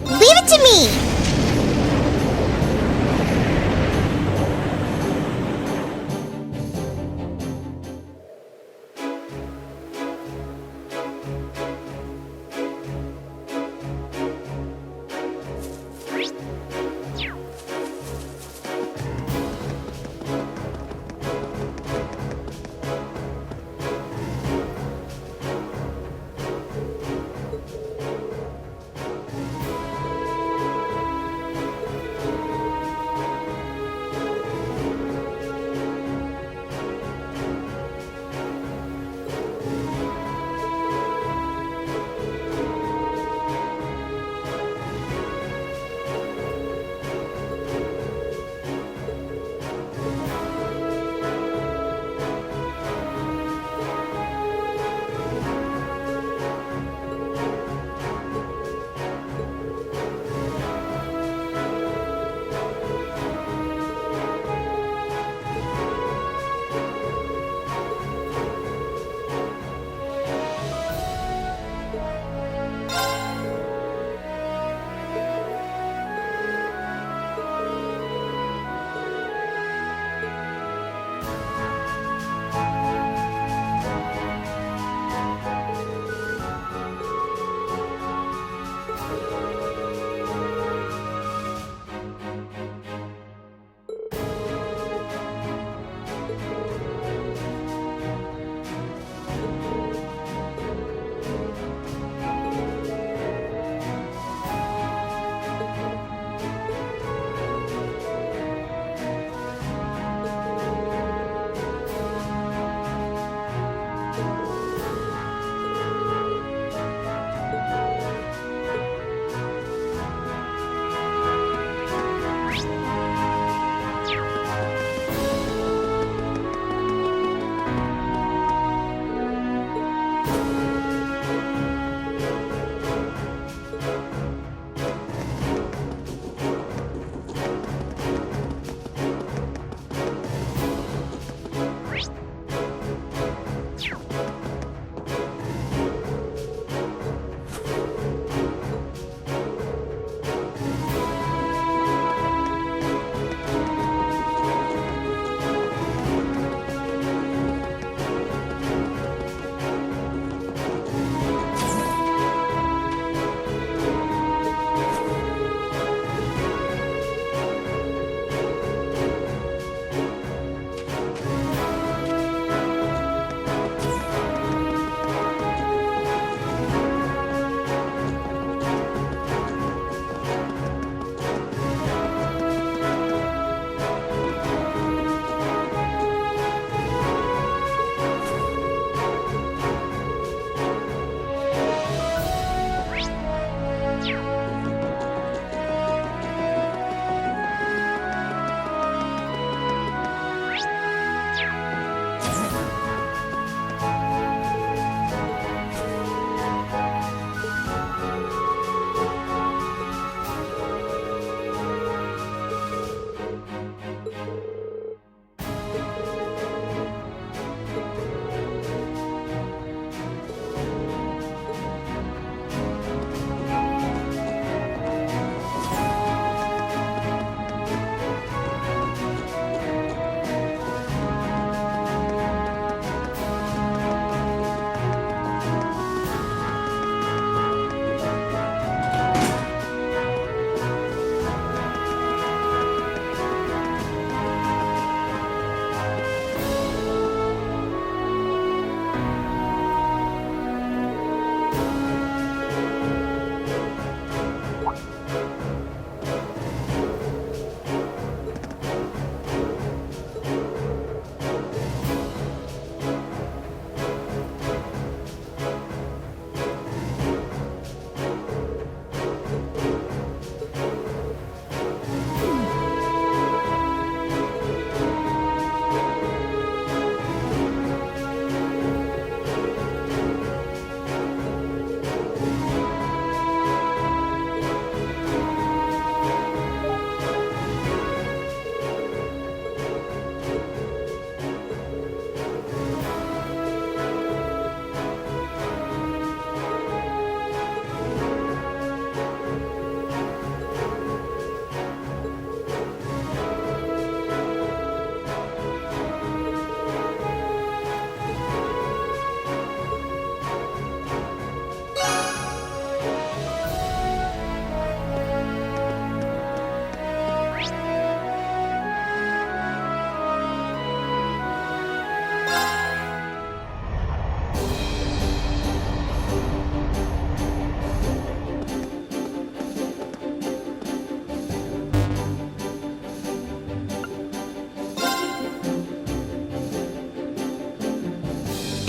Leave it to me!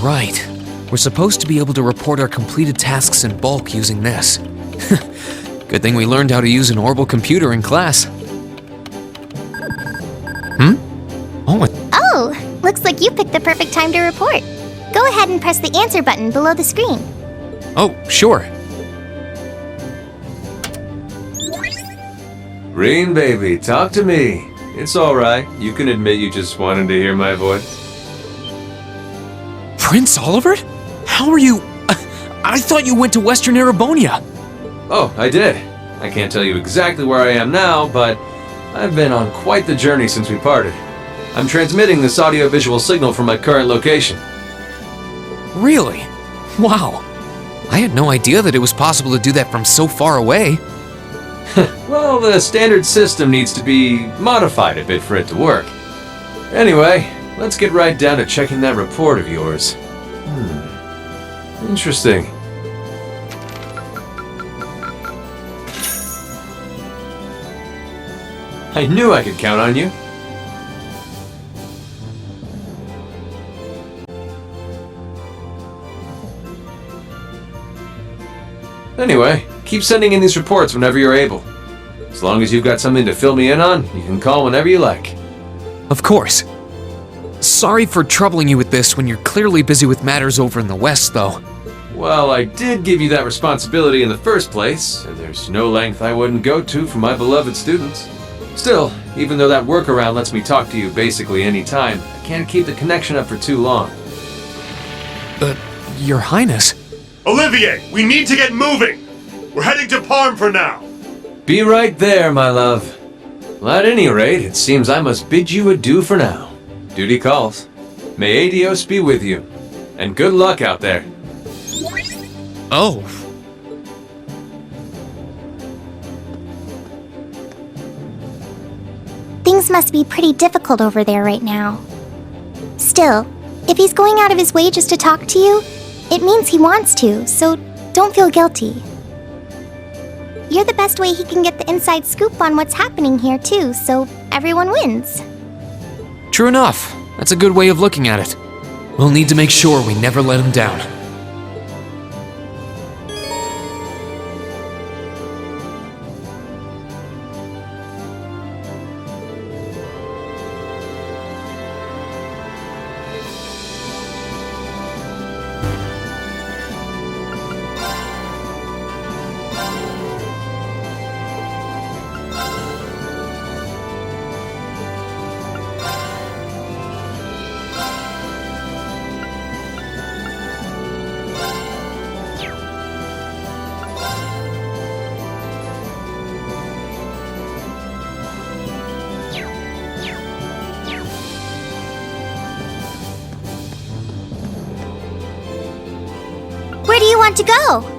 right. We're supposed to be able to report our completed tasks in bulk using this. Good thing we learned how to use an orbital computer in class. Oh, looks like you picked the perfect time to report. Go ahead and press the answer button below the screen. Oh, sure. Green baby, talk to me. It's alright. You can admit you just wanted to hear my voice. Prince Olivert? How are you? I thought you went to Western Erebonia. Oh, I did. I can't tell you exactly where I am now, but I've been on quite the journey since we parted. I'm transmitting this audio-visual signal from my current location. Really? Wow. I had no idea that it was possible to do that from so far away. Well, the standard system needs to be modified a bit for it to work. Anyway, let's get right down to checking that report of yours. Interesting. I knew I could count on you. Anyway, keep sending in these reports whenever you're able. As long as you've got something to fill me in on, you can call whenever you like. Of course. Sorry for troubling you with this when you're clearly busy with matters over in the West, though. Well, I did give you that responsibility in the first place, and there's no length I wouldn't go to for my beloved students. Still, even though that workaround lets me talk to you basically any time, I can't keep the connection up for too long. Your Highness. Olivier, we need to get moving! We're heading to Parm for now! Be right there, my love. Well, at any rate, it seems I must bid you adieu for now. Duty calls. May Adios be with you. And good luck out there. Oh. Things must be pretty difficult over there right now. Still, if he's going out of his way just to talk to you, it means he wants to, so don't feel guilty. You're the best way he can get the inside scoop on what's happening here too, so everyone wins. True enough. That's a good way of looking at it. We'll need to make sure we never let him down. Where do you want to go?